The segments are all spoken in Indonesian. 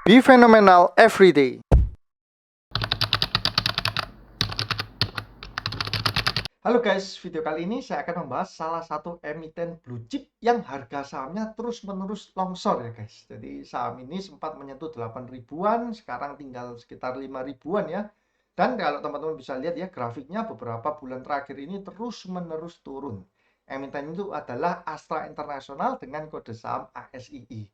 Be phenomenal every day. Halo guys, video kali ini saya akan membahas salah satu emiten blue chip yang harga sahamnya terus-menerus longsor ya guys. Jadi saham ini sempat menyentuh 8 ribuan, sekarang tinggal sekitar 5 ribuan ya. Dan kalau teman-teman bisa lihat ya grafiknya beberapa bulan terakhir ini terus-menerus turun. Emiten itu adalah Astra International dengan kode saham ASII.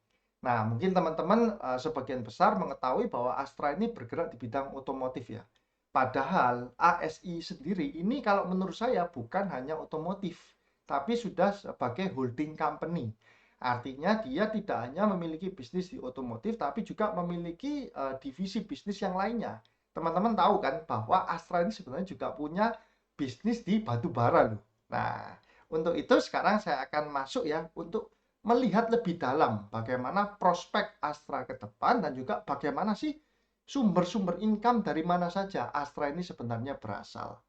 Nah, mungkin teman-teman sebagian besar mengetahui bahwa Astra ini bergerak di bidang otomotif ya. Padahal ASI sendiri ini kalau menurut saya bukan hanya otomotif, tapi sudah sebagai holding company. Artinya dia tidak hanya memiliki bisnis di otomotif, tapi juga memiliki divisi bisnis yang lainnya. Teman-teman tahu kan bahwa Astra ini sebenarnya juga punya bisnis di batu bara loh. Nah, untuk itu sekarang saya akan masuk ya untuk melihat lebih dalam bagaimana prospek Astra ke depan dan juga bagaimana sih sumber-sumber income dari mana saja Astra ini sebenarnya berasal.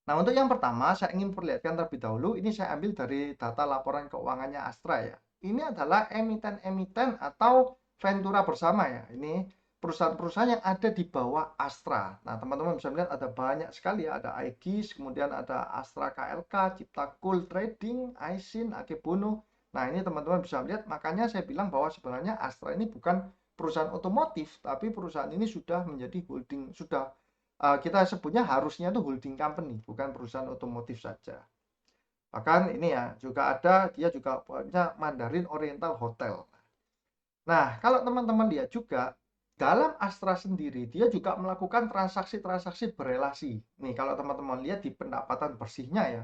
Nah, untuk yang pertama saya ingin perlihatkan terlebih dahulu, ini saya ambil dari data laporan keuangannya Astra ya. Ini adalah emiten-emiten atau Ventura bersama ya. Ini perusahaan-perusahaan yang ada di bawah Astra. Nah, teman-teman bisa melihat ada banyak sekali ya. Ada Aegis, kemudian ada Astra KLK, Cipta Cool Trading, Aisin, Akebono. Nah, ini teman-teman bisa lihat, makanya saya bilang bahwa sebenarnya Astra ini bukan perusahaan otomotif, tapi perusahaan ini sudah menjadi holding, sudah kita sebutnya harusnya itu holding company, bukan perusahaan otomotif saja. Bahkan ini ya, juga ada, dia juga punya Mandarin Oriental Hotel. Nah, kalau teman-teman lihat juga, dalam Astra sendiri, dia juga melakukan transaksi-transaksi berelasi. Nih, kalau teman-teman lihat di pendapatan bersihnya ya,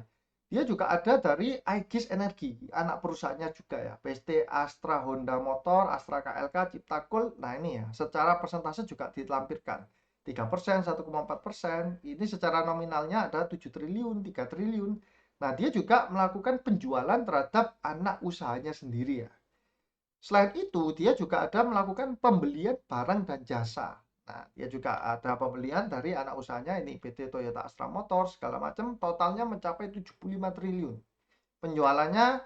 dia juga ada dari Aegis Energi, anak perusahaannya juga ya, PT Astra Honda Motor, Astra KLK, Cipta Cool. Nah ini ya, secara persentase juga dilampirkan. 3%, 1,4%, ini secara nominalnya ada 7 triliun, 3 triliun. Nah, dia juga melakukan penjualan terhadap anak usahanya sendiri ya. Selain itu, dia juga ada melakukan pembelian barang dan jasa. Nah, dia juga ada pembelian dari anak usahanya ini PT Toyota Astra Motor segala macam, totalnya mencapai 75 triliun. Penjualannya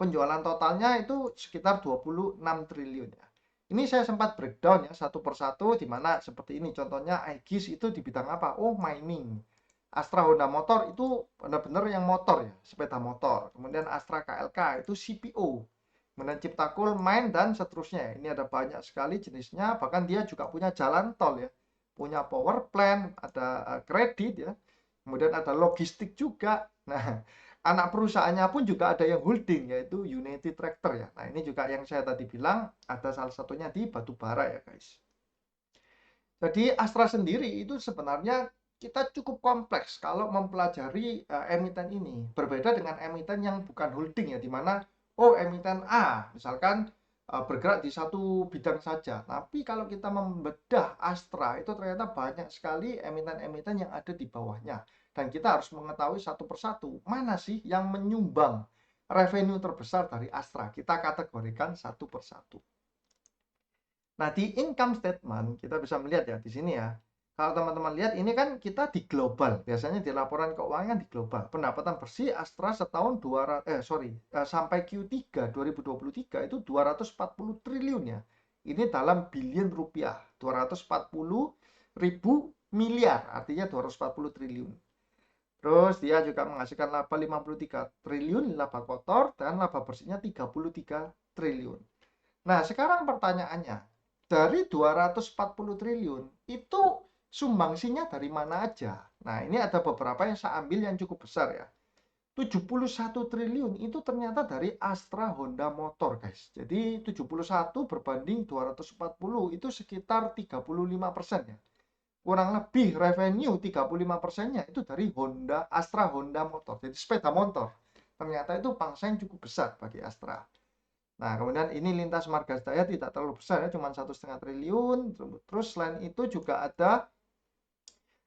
penjualan totalnya itu sekitar 26 triliun ya. Ini saya sempat breakdown ya satu persatu di mana seperti ini contohnya Aegis itu di bidang apa? Oh, mining. Astra Honda Motor itu benar-benar yang motor ya, sepeda motor. Kemudian Astra KLK itu CPO. Kemudian Cipta Cool, Mine, dan seterusnya. Ini ada banyak sekali jenisnya, bahkan dia juga punya jalan tol ya. Punya power plant, ada kredit ya. Kemudian ada logistik juga. Nah, anak perusahaannya pun juga ada yang holding, yaitu United Tractor ya. Nah, ini juga yang saya tadi bilang, ada salah satunya di batubara ya guys. Jadi Astra sendiri itu sebenarnya kita cukup kompleks kalau mempelajari emiten ini. Berbeda dengan emiten yang bukan holding ya, di mana oh emiten A misalkan bergerak di satu bidang saja. Tapi kalau kita membedah Astra itu ternyata banyak sekali emiten-emiten yang ada di bawahnya. Dan kita harus mengetahui satu persatu mana sih yang menyumbang revenue terbesar dari Astra. Kita kategorikan satu persatu. Nah, di income statement kita bisa melihat ya di sini ya. Kalau teman-teman lihat ini kan kita di global. Biasanya di laporan keuangan di global. Pendapatan bersih Astra setahun sampai Q3 2023 itu 240 triliun ya. Ini dalam billion rupiah. 240 ribu miliar, artinya 240 triliun. Terus dia juga menghasilkan laba 53 triliun laba kotor dan laba bersihnya 33 triliun. Nah, sekarang pertanyaannya, dari 240 triliun, itu sumbangsinya dari mana aja? Nah, ini ada beberapa yang saya ambil yang cukup besar ya. 71 triliun itu ternyata dari Astra Honda Motor, guys. Jadi 71 berbanding 240 itu sekitar 35% ya. Kurang lebih revenue 35%-nya itu dari Astra Honda Motor. Jadi sepeda motor. Ternyata itu pangsa yang cukup besar bagi Astra. Nah, kemudian ini lintas marga daya tidak terlalu besar ya, cuma 1,5 triliun. Terus selain itu juga ada,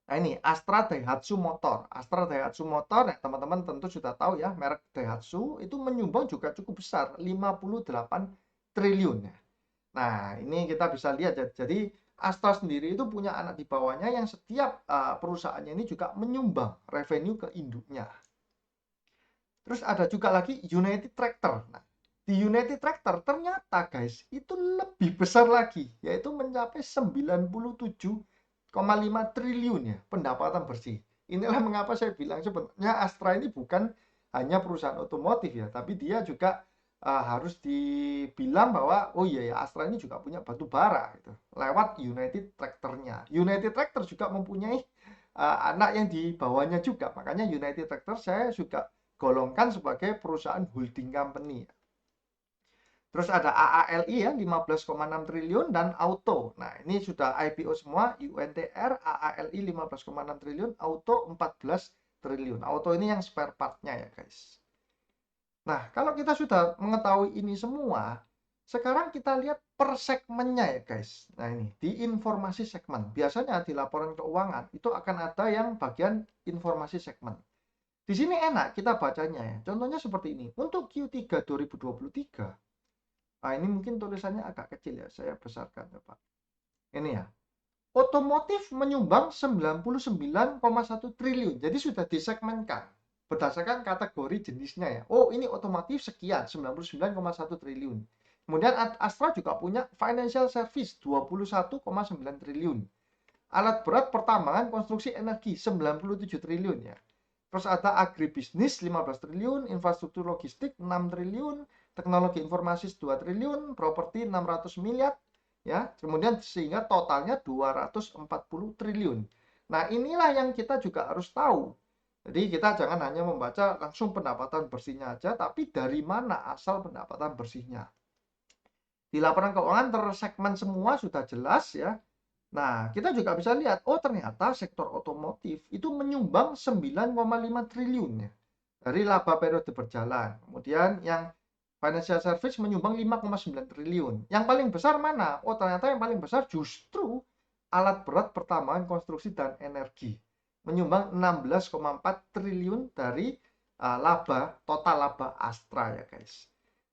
nah ini Astra Daihatsu Motor. Astra Daihatsu Motor, ya teman-teman tentu sudah tahu ya, merek Daihatsu itu menyumbang juga cukup besar, 58 triliun ya. Nah, ini kita bisa lihat ya. Jadi Astra sendiri itu punya anak di bawahnya yang setiap perusahaannya ini juga menyumbang revenue ke induknya. Terus ada juga lagi United Tractor. Nah, di United Tractor ternyata guys itu lebih besar lagi, yaitu mencapai 97,5 triliun ya pendapatan bersih. Inilah mengapa saya bilang sebenarnya Astra ini bukan hanya perusahaan otomotif ya, tapi dia juga harus dibilang bahwa oh iya ya Astra ini juga punya batu bara gitu, lewat United Tractor-nya. United Tractor juga mempunyai anak yang di bawahnya juga, makanya United Tractor saya juga golongkan sebagai perusahaan holding company. Terus ada AALI ya 15,6 triliun dan Auto. Nah, ini sudah IPO semua, UNTR, AALI 15,6 triliun, Auto 14 triliun. Auto ini yang spare part-nya ya, guys. Nah, kalau kita sudah mengetahui ini semua, sekarang kita lihat per segmennya ya, guys. Nah, ini di informasi segmen. Biasanya di laporan keuangan itu akan ada yang bagian informasi segmen. Di sini enak kita bacanya ya. Contohnya seperti ini. Untuk Q3 2023, nah, ini mungkin tulisannya agak kecil ya, saya besarkan coba. Ini ya. Otomotif menyumbang 99,1 triliun. Jadi sudah disegmenkan berdasarkan kategori jenisnya ya. Oh, ini otomotif sekian, 99,1 triliun. Kemudian Astra juga punya financial service 21,9 triliun. Alat berat pertambangan konstruksi energi 97 triliun ya. Terus ada agribisnis 15 triliun, infrastruktur logistik 6 triliun, teknologi informasi 2 triliun, properti 600 miliar, ya. Kemudian sehingga totalnya 240 triliun. Nah, inilah yang kita juga harus tahu. Jadi kita jangan hanya membaca langsung pendapatan bersihnya aja, tapi dari mana asal pendapatan bersihnya. Di laporan keuangan tersegmen semua sudah jelas ya. Nah, kita juga bisa lihat, oh ternyata sektor otomotif itu menyumbang 9,5 triliun ya, dari laba periode berjalan. Kemudian yang financial service menyumbang 5,9 triliun. Yang paling besar mana? Oh ternyata yang paling besar justru alat berat pertambangan konstruksi dan energi. Menyumbang 16,4 triliun dari total laba Astra ya guys.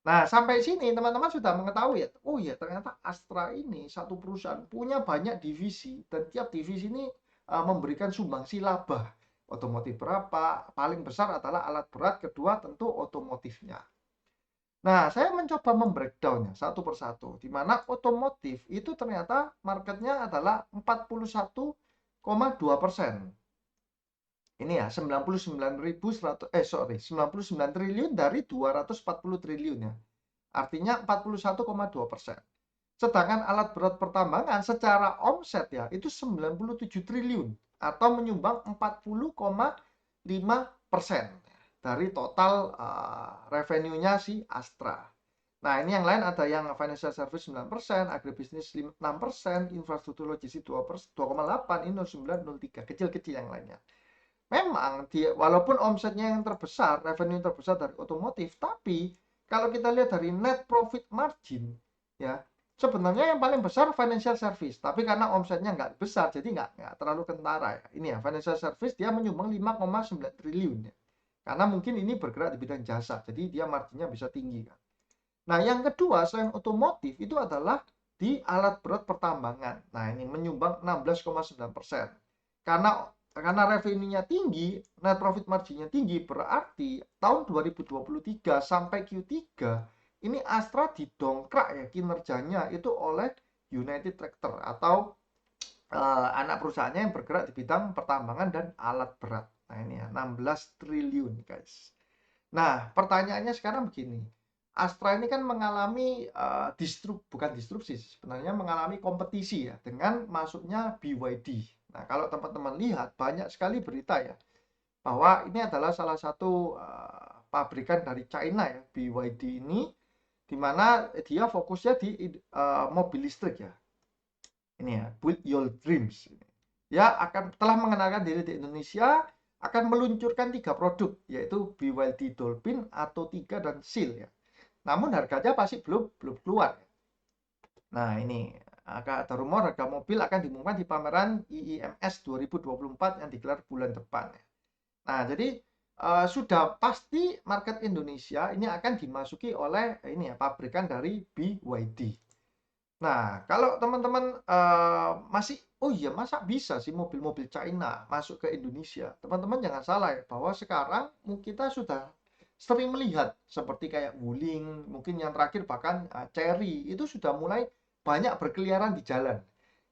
Nah, sampai sini teman-teman sudah mengetahui ya. Oh ya, ternyata Astra ini satu perusahaan punya banyak divisi dan tiap divisi ini memberikan sumbangsi laba. Otomotif berapa? Paling besar adalah alat berat, kedua tentu otomotifnya. Nah, saya mencoba membreakdownnya satu persatu, di mana otomotif itu ternyata marketnya adalah 41,2%. Ini ya 99 triliun dari 240 triliun ya. Artinya 41,2%. Sedangkan alat berat pertambangan secara omset ya itu 97 triliun atau menyumbang 40,5% dari total revenue-nya si Astra. Nah, ini yang lain ada yang financial service 9%, agribisnis 6%, infrastruktur logistik 2,8%, ini 0903, kecil-kecil yang lainnya. Memang walaupun omsetnya yang terbesar, revenue terbesar dari otomotif, tapi kalau kita lihat dari net profit margin, ya sebenarnya yang paling besar financial service, tapi karena omsetnya nggak besar, jadi nggak terlalu kentara ya. Ini ya financial service dia menyumbang 5,9 triliun ya. Karena mungkin ini bergerak di bidang jasa, jadi dia marginnya bisa tinggi kan. Nah, yang kedua selain otomotif itu adalah di alat berat pertambangan. Nah, ini menyumbang 16,9%. Karena revenue-nya tinggi, net profit margin-nya tinggi, berarti tahun 2023 sampai Q3 ini Astra didongkrak ya kinerjanya itu oleh United Tractor atau anak perusahaannya yang bergerak di bidang pertambangan dan alat berat. Nah, ini ya 16 triliun, guys. Nah, pertanyaannya sekarang begini. Astra ini kan mengalami bukan disrupsi, sebenarnya mengalami kompetisi ya dengan masuknya BYD. Nah, kalau teman-teman lihat banyak sekali berita ya bahwa ini adalah salah satu pabrikan dari China ya, BYD ini, di mana dia fokusnya di mobil listrik ya. Ini ya, Build Your Dreams. Ya telah mengenalkan diri di Indonesia, akan meluncurkan 3 produk, yaitu BYD Dolphin, Atto 3, dan Seal ya. Namun harganya pasti belum keluar. Nah, ini ada rumor harga mobil akan diumumkan di pameran IIMS 2024 yang digelar bulan depan. Nah, jadi sudah pasti market Indonesia ini akan dimasuki oleh ini ya pabrikan dari BYD. Nah, kalau teman-teman masih, oh iya masa bisa sih mobil-mobil China masuk ke Indonesia? Teman-teman jangan salah ya, bahwa sekarang kita sudah sering melihat seperti kayak Wuling, mungkin yang terakhir bahkan Chery itu sudah mulai banyak berkeliaran di jalan.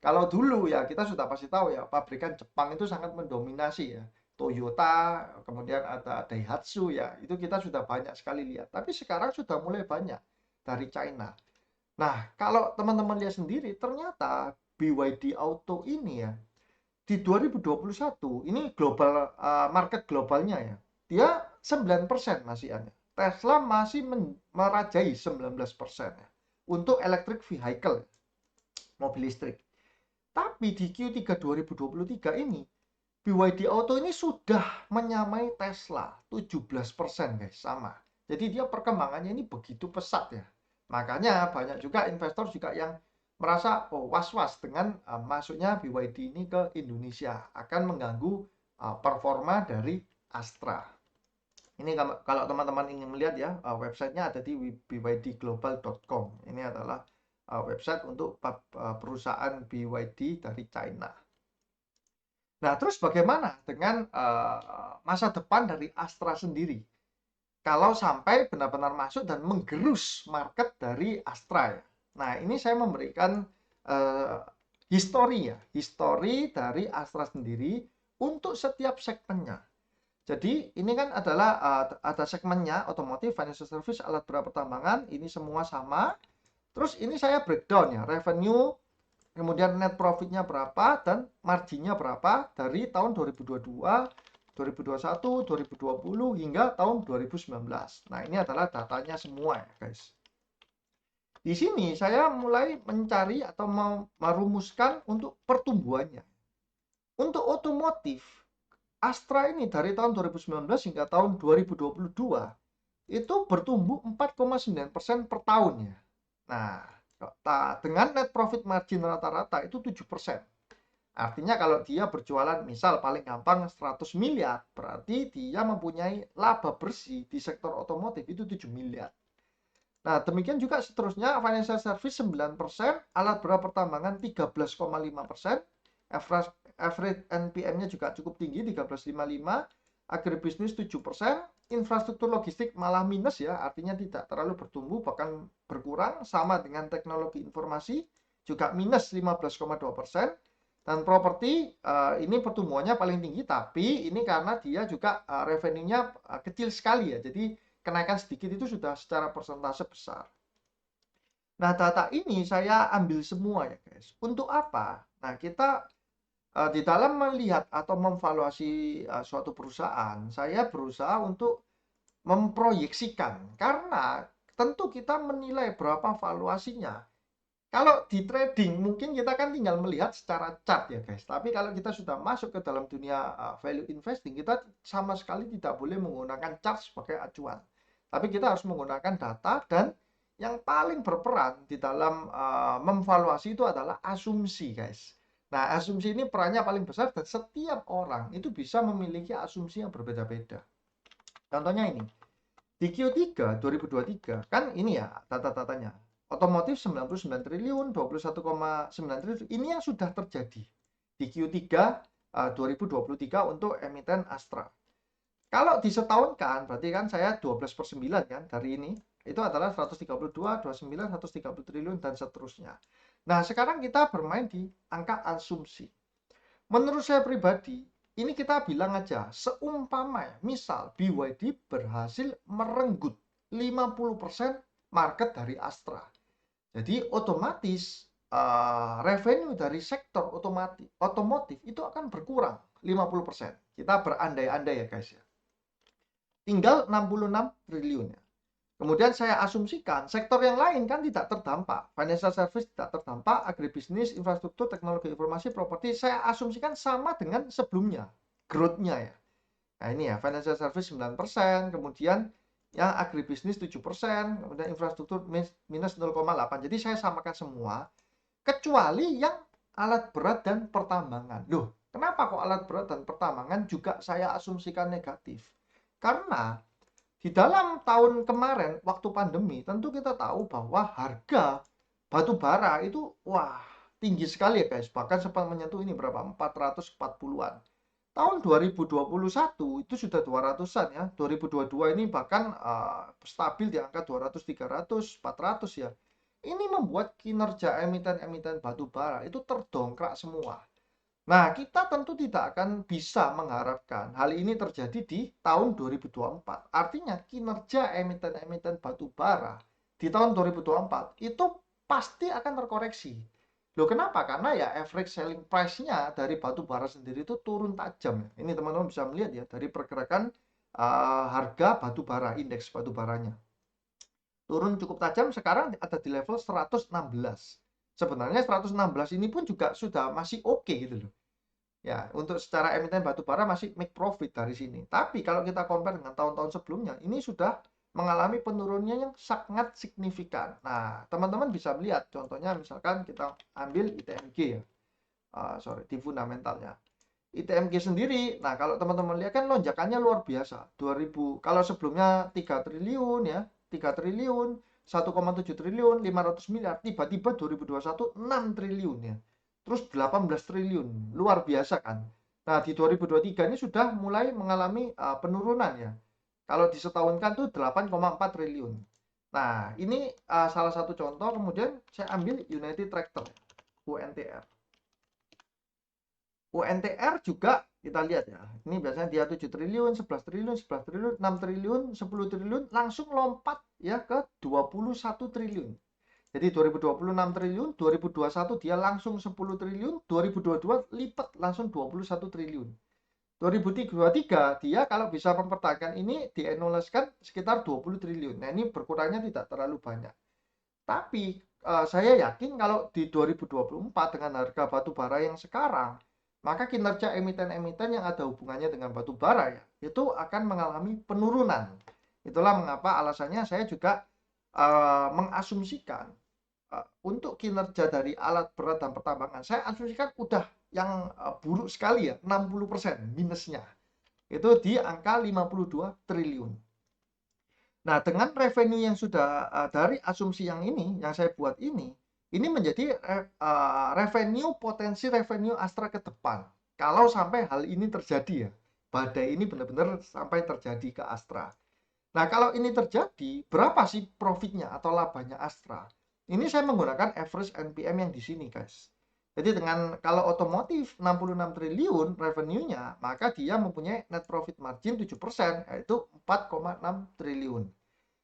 Kalau dulu ya kita sudah pasti tahu ya pabrikan Jepang itu sangat mendominasi ya. Toyota, kemudian ada Daihatsu ya, itu kita sudah banyak sekali lihat. Tapi sekarang sudah mulai banyak dari China. Nah, kalau teman-teman lihat sendiri, ternyata BYD Auto ini ya, di 2021 ini global market globalnya ya, dia 9% masih ada. Tesla masih merajai 19% ya, untuk electric vehicle, mobil listrik. Tapi di Q3 2023 ini, BYD Auto ini sudah menyamai Tesla 17% guys, sama. Jadi dia perkembangannya ini begitu pesat ya. Makanya banyak juga investor juga yang merasa was-was dengan masuknya BYD ini ke Indonesia akan mengganggu performa dari Astra. Ini kalau teman-teman ingin melihat ya, websitenya ada di bydglobal.com. Ini adalah website untuk perusahaan BYD dari China. Nah, terus bagaimana dengan masa depan dari Astra sendiri? Kalau sampai benar-benar masuk dan menggerus market dari Astra ya. Nah, ini saya memberikan histori dari Astra sendiri untuk setiap segmennya. Jadi ini kan adalah ada segmennya otomotif, financial service, alat berat pertambangan, ini semua sama. Terus ini saya breakdown ya, revenue, kemudian net profitnya berapa dan marginnya berapa dari tahun 2022, 2021, 2020 hingga tahun 2019. Nah, ini adalah datanya semua ya, guys. Di sini saya mulai mencari atau merumuskan untuk pertumbuhannya. Untuk otomotif, Astra ini dari tahun 2019 hingga tahun 2022 itu bertumbuh 4,9% per tahun ya. Nah, dengan net profit margin rata-rata itu 7%. Artinya kalau dia berjualan misal paling gampang 100 miliar, berarti dia mempunyai laba bersih di sektor otomotif itu 7 miliar. Nah, demikian juga seterusnya financial service 9%, alat berat pertambangan 13,5%, average NPM-nya juga cukup tinggi 13,55, agribisnis 7%, infrastruktur logistik malah minus ya, artinya tidak terlalu bertumbuh bahkan berkurang, sama dengan teknologi informasi juga minus 15,2%. Dan properti ini pertumbuhannya paling tinggi, tapi ini karena dia juga revenue-nya kecil sekali ya, jadi kenaikan sedikit itu sudah secara persentase besar. Nah, data ini saya ambil semua ya guys. Untuk apa? Nah, kita di dalam melihat atau memvaluasi suatu perusahaan, saya berusaha untuk memproyeksikan. Karena tentu kita menilai berapa valuasinya. Kalau di trading mungkin kita kan tinggal melihat secara chart ya guys. Tapi kalau kita sudah masuk ke dalam dunia value investing, kita sama sekali tidak boleh menggunakan chart sebagai acuan. Tapi kita harus menggunakan data, dan yang paling berperan di dalam memvaluasi itu adalah asumsi guys. Nah, asumsi ini perannya paling besar dan setiap orang itu bisa memiliki asumsi yang berbeda-beda. Contohnya ini, di Q3 2023 kan ini ya data-datanya. Otomotif 99 triliun, 21,9 triliun. Ini yang sudah terjadi di Q3 2023 untuk emiten Astra. Kalau disetahunkan, berarti kan saya 12/9 kan dari ini. Itu adalah 132, 29, 130 triliun, dan seterusnya. Nah, sekarang kita bermain di angka asumsi. Menurut saya pribadi, ini kita bilang aja, seumpama misal BYD berhasil merenggut 50% market dari Astra. Jadi otomatis revenue dari sektor otomotif itu akan berkurang 50%. Kita berandai-andai ya guys ya. Tinggal 66 triliun ya. Kemudian saya asumsikan sektor yang lain kan tidak terdampak. Financial service tidak terdampak, agribisnis, infrastruktur, teknologi informasi, properti, saya asumsikan sama dengan sebelumnya, growth-nya ya. Nah ini ya, financial service 9%, kemudian yang agribisnis 7%, kemudian infrastruktur minus 0,8. Jadi saya samakan semua, kecuali yang alat berat dan pertambangan. Loh, kenapa kok alat berat dan pertambangan juga saya asumsikan negatif? Karena di dalam tahun kemarin, waktu pandemi, tentu kita tahu bahwa harga batu bara itu, wah, tinggi sekali ya guys. Bahkan sempat menyentuh ini berapa? 440-an. Tahun 2021 itu sudah 200-an ya. 2022 ini bahkan stabil di angka 200, 300, 400 ya. Ini membuat kinerja emiten-emiten batu bara itu terdongkrak semua. Nah, kita tentu tidak akan bisa mengharapkan hal ini terjadi di tahun 2024. Artinya kinerja emiten-emiten batu bara di tahun 2024 itu pasti akan terkoreksi. Loh kenapa? Karena ya average selling price-nya dari batu bara sendiri itu turun tajam. Ini teman-teman bisa melihat ya dari pergerakan harga batu bara, indeks batu baranya. Turun cukup tajam, sekarang ada di level 116. Sebenarnya 116 ini pun juga sudah masih oke gitu loh. Ya, untuk secara emiten batu bara masih make profit dari sini. Tapi kalau kita compare dengan tahun-tahun sebelumnya, ini sudah mengalami penurunan yang sangat signifikan. Nah, teman-teman bisa melihat contohnya misalkan kita ambil ITMG ya. Sorry, di fundamentalnya. ITMG sendiri, nah kalau teman-teman lihat kan lonjakannya luar biasa. 2000, kalau sebelumnya 3 triliun ya, 3 triliun, 1,7 triliun, 500 miliar, tiba-tiba 2021 6 triliun ya. Terus 18 triliun, luar biasa kan. Nah, di 2023 ini sudah mulai mengalami penurunan ya. Kalau disetahunkan tuh 8,4 triliun. Nah, ini salah satu contoh. Kemudian saya ambil United Tractor, UNTR. UNTR juga kita lihat ya. Ini biasanya dia 7 triliun, 11 triliun, 11 triliun, 6 triliun, 10 triliun, langsung lompat ya ke 21 triliun. Jadi 2020 6 triliun, 2021 dia langsung 10 triliun, 2022 lipat langsung 21 triliun. 2023 dia kalau bisa mempertahankan ini dienoleskan sekitar 20 triliun. Nah, ini berkurangnya tidak terlalu banyak. Tapi saya yakin kalau di 2024 dengan harga batu bara yang sekarang, maka kinerja emiten-emiten yang ada hubungannya dengan batu bara ya, itu akan mengalami penurunan. Itulah mengapa alasannya saya juga mengasumsikan untuk kinerja dari alat berat dan pertambangan, saya asumsikan udah yang buruk sekali ya, 60% minusnya. Itu di angka 52 triliun. Nah, dengan revenue yang sudah dari asumsi yang ini, yang saya buat ini menjadi revenue, potensi revenue Astra ke depan. Kalau sampai hal ini terjadi ya, badai ini benar-benar sampai terjadi ke Astra. Nah, kalau ini terjadi, berapa sih profitnya atau labanya Astra? Ini saya menggunakan average NPM yang di sini, guys. Jadi dengan kalau otomotif 66 triliun revenue-nya, maka dia mempunyai net profit margin 7%, yaitu 4,6 triliun.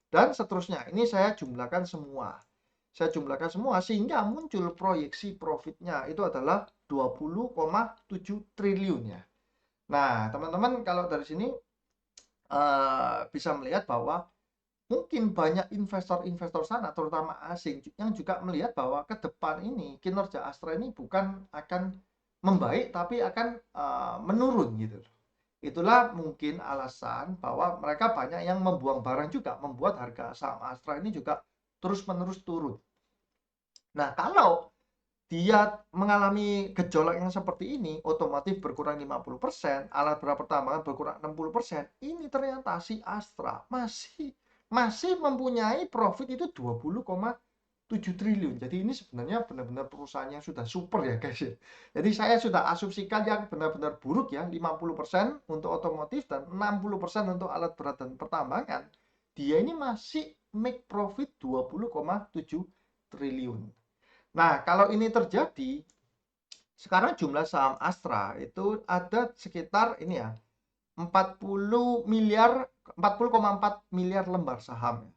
Dan seterusnya, ini saya jumlahkan semua. Saya jumlahkan semua sehingga muncul proyeksi profitnya itu adalah 20,7 triliun ya. Nah, teman-teman kalau dari sini bisa melihat bahwa mungkin banyak investor-investor sana, terutama asing, yang juga melihat bahwa ke depan ini kinerja Astra ini bukan akan membaik, tapi akan menurun gitu. Itulah mungkin alasan bahwa mereka banyak yang membuang barang juga, membuat harga saham Astra ini juga terus-menerus turun. Nah, kalau dia mengalami gejolak yang seperti ini, otomotif berkurang 50%, alat berat pertambangan berkurang 60%, ini ternyata si Astra masih mempunyai profit itu 20,7 triliun. Jadi ini sebenarnya benar-benar perusahaan yang sudah super ya guys ya. Jadi saya sudah asumsikan yang benar-benar buruk ya, 50% untuk otomotif dan 60% untuk alat berat dan pertambangan. Dia ini masih make profit 20,7 triliun. Nah, kalau ini terjadi, sekarang jumlah saham Astra itu ada sekitar ini ya, 40 miliar, 40,4 miliar lembar saham.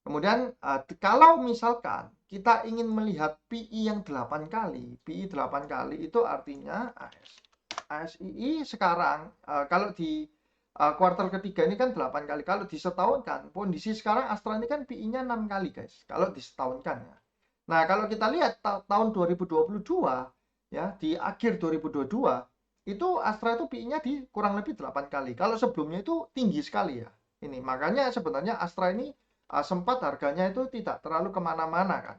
Kemudian kalau misalkan kita ingin melihat PI yang 8 kali, PI 8 kali itu artinya ASII sekarang kalau di kuartal ketiga ini kan 8 kali. Kalau disetahunkan, kondisi sekarang Astra ini kan PI-nya 6 kali guys. Kalau disetahunkan ya. Nah, kalau kita lihat tahun 2022 ya, di akhir 2022 itu Astra itu PI-nya di kurang lebih 8 kali. Kalau sebelumnya itu tinggi sekali ya. Ini makanya sebenarnya Astra ini sempat harganya itu tidak terlalu kemana-mana kan.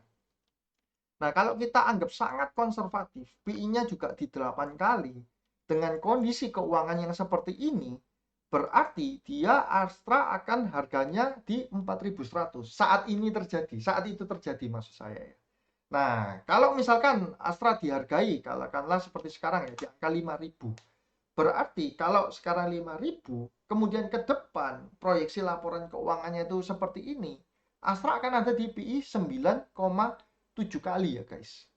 Nah, kalau kita anggap sangat konservatif, PI-nya juga di 8 kali, dengan kondisi keuangan yang seperti ini, berarti dia Astra akan harganya di 4.100. Saat ini terjadi, saat itu terjadi maksud saya ya. Nah, kalau misalkan Astra dihargai, katakanlah seperti sekarang ya, di angka 5.000. Berarti kalau sekarang 5.000, kemudian ke depan proyeksi laporan keuangannya itu seperti ini, Astra akan ada di PI 9,7 kali ya guys.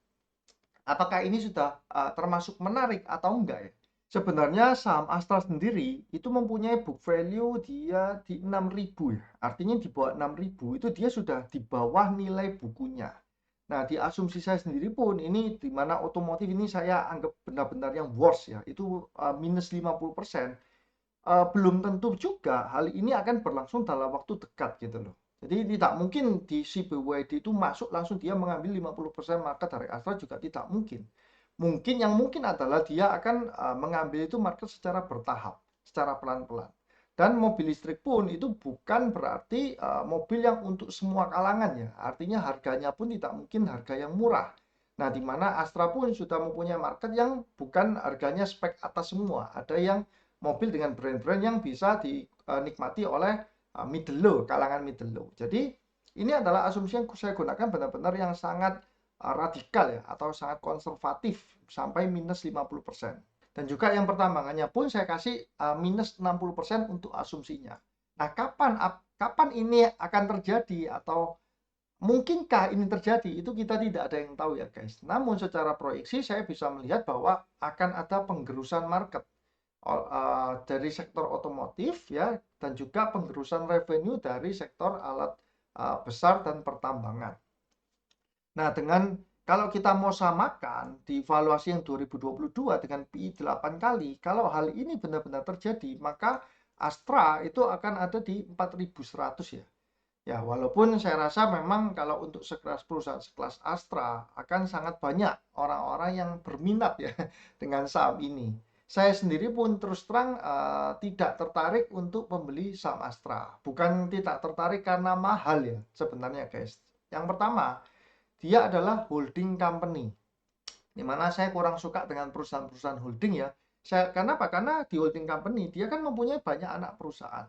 Apakah ini sudah termasuk menarik atau enggak ya? Sebenarnya saham Astra sendiri itu mempunyai book value dia di 6.000 ya. Artinya di bawah 6.000 itu dia sudah di bawah nilai bukunya. Nah, di asumsi saya sendiri pun ini di mana otomotif ini saya anggap benar-benar yang worst ya. Itu minus 50%. Belum tentu juga hal ini akan berlangsung dalam waktu dekat gitu loh. Jadi tidak mungkin di si BYD itu masuk langsung dia mengambil 50% market dari Astra, juga tidak mungkin. Yang mungkin adalah dia akan mengambil itu market secara bertahap, secara pelan-pelan. Dan mobil listrik pun itu bukan berarti mobil yang untuk semua kalangan ya. Artinya harganya pun tidak mungkin harga yang murah. Nah, di mana Astra pun sudah mempunyai market yang bukan harganya spek atas semua. Ada yang mobil dengan brand-brand yang bisa dinikmati oleh middle low, kalangan middle low. Jadi ini adalah asumsi yang saya gunakan benar-benar yang sangat radikal ya, atau sangat konservatif sampai minus 50%. Dan juga yang pertambangannya pun saya kasih minus 60% untuk asumsinya. Nah, kapan ini akan terjadi atau mungkinkah ini terjadi, itu kita tidak ada yang tahu ya guys. Namun secara proyeksi saya bisa melihat bahwa akan ada penggerusan market dari sektor otomotif ya, dan juga penggerusan revenue dari sektor alat besar dan pertambangan. Nah, kalau kita mau samakan di valuasi yang 2022 dengan PI 8 kali, kalau hal ini benar-benar terjadi, maka Astra itu akan ada di 4.100 ya. Ya, walaupun saya rasa memang kalau untuk perusahaan sekelas Astra akan sangat banyak orang-orang yang berminat ya dengan saham ini. Saya sendiri pun terus terang tidak tertarik untuk membeli saham Astra. Bukan tidak tertarik karena mahal ya sebenarnya guys. Yang pertama, dia adalah holding company. Dimana saya kurang suka dengan perusahaan-perusahaan holding ya. Kenapa? Karena di holding company dia kan mempunyai banyak anak perusahaan.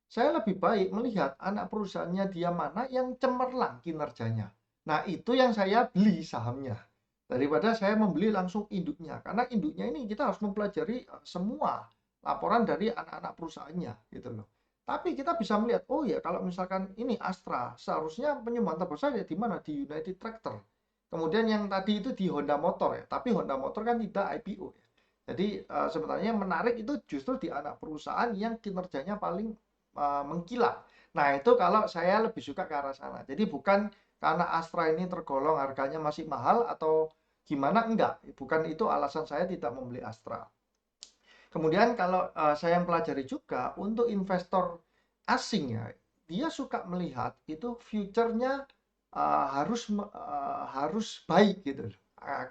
Saya lebih baik melihat anak perusahaannya dia mana yang cemerlang kinerjanya. Nah, itu yang saya beli sahamnya. Daripada saya membeli langsung induknya. Karena induknya ini kita harus mempelajari semua laporan dari anak-anak perusahaannya gitu loh. Tapi kita bisa melihat, oh ya kalau misalkan ini Astra, seharusnya penyumbang terbesar ya di mana? Di United Tractor. Kemudian yang tadi itu di Honda Motor ya. Tapi Honda Motor kan tidak IPO ya. Jadi sebenarnya yang menarik itu justru di anak perusahaan yang kinerjanya paling mengkilap. Nah, itu kalau saya lebih suka ke arah sana. Jadi bukan karena Astra ini tergolong harganya masih mahal atau gimana, enggak. Bukan itu alasan saya tidak membeli Astra. Kemudian kalau saya pelajari juga untuk investor asing ya, dia suka melihat itu future-nya harus baik gitu.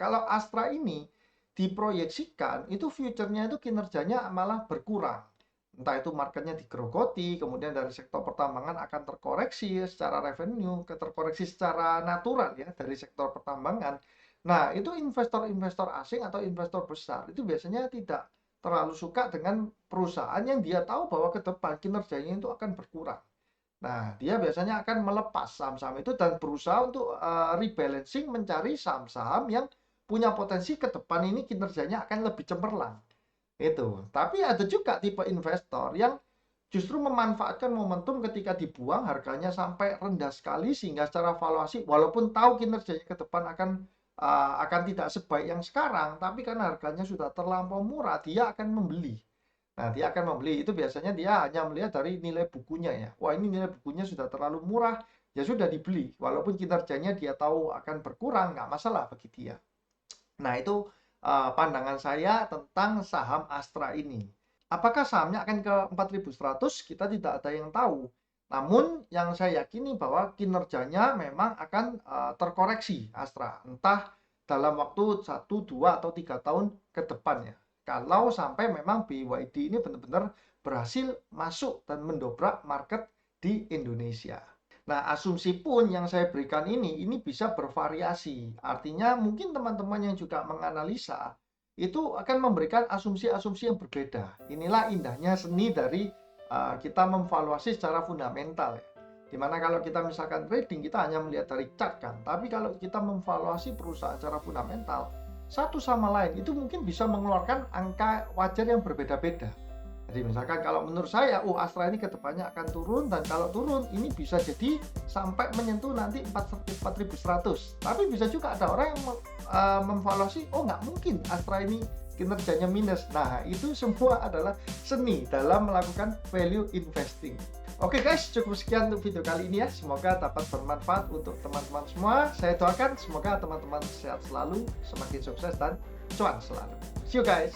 Kalau Astra ini diproyeksikan itu future-nya itu kinerjanya malah berkurang. Entah itu marketnya digerogoti, kemudian dari sektor pertambangan akan terkoreksi secara revenue, terkoreksi secara natural ya dari sektor pertambangan. Nah, itu investor-investor asing atau investor besar itu biasanya tidak terlalu suka dengan perusahaan yang dia tahu bahwa ke depan kinerjanya itu akan berkurang. Nah, dia biasanya akan melepas saham-saham itu dan berusaha untuk rebalancing, mencari saham-saham yang punya potensi ke depan ini kinerjanya akan lebih cemerlang. Itu. Tapi ada juga tipe investor yang justru memanfaatkan momentum ketika dibuang harganya sampai rendah sekali sehingga secara valuasi walaupun tahu kinerjanya ke depan akan tidak sebaik yang sekarang, tapi karena harganya sudah terlampau murah, dia akan membeli. Nah, dia akan membeli itu biasanya dia hanya melihat dari nilai bukunya ya. Wah, ini nilai bukunya sudah terlalu murah, ya sudah dibeli. Walaupun kinerjanya dia tahu akan berkurang, nggak masalah bagi dia. Nah, itu pandangan saya tentang saham Astra ini. Apakah sahamnya akan ke 4.100? Kita tidak ada yang tahu. Namun yang saya yakini bahwa kinerjanya memang akan terkoreksi Astra. Entah dalam waktu 1, 2, atau 3 tahun ke depannya. Kalau sampai memang BYD ini benar-benar berhasil masuk dan mendobrak market di Indonesia. Nah, asumsi pun yang saya berikan ini bisa bervariasi. Artinya mungkin teman-teman yang juga menganalisa itu akan memberikan asumsi-asumsi yang berbeda. Inilah indahnya seni dari kita memvaluasi secara fundamental ya. Dimana kalau kita misalkan trading kita hanya melihat dari chart kan. Tapi kalau kita memvaluasi perusahaan secara fundamental, satu sama lain itu mungkin bisa mengeluarkan angka wajar yang berbeda-beda. Jadi misalkan kalau menurut saya, Astra ini kedepannya akan turun, dan kalau turun ini bisa jadi sampai menyentuh nanti 4.100. Tapi bisa juga ada orang yang memvaluasi, nggak mungkin Astra ini kinerjanya minus. Nah, itu semua adalah seni dalam melakukan value investing. Oke guys, cukup sekian untuk video kali ini ya. Semoga dapat bermanfaat untuk teman-teman semua. Saya doakan semoga teman-teman sehat selalu, semakin sukses dan cuan selalu. See you guys.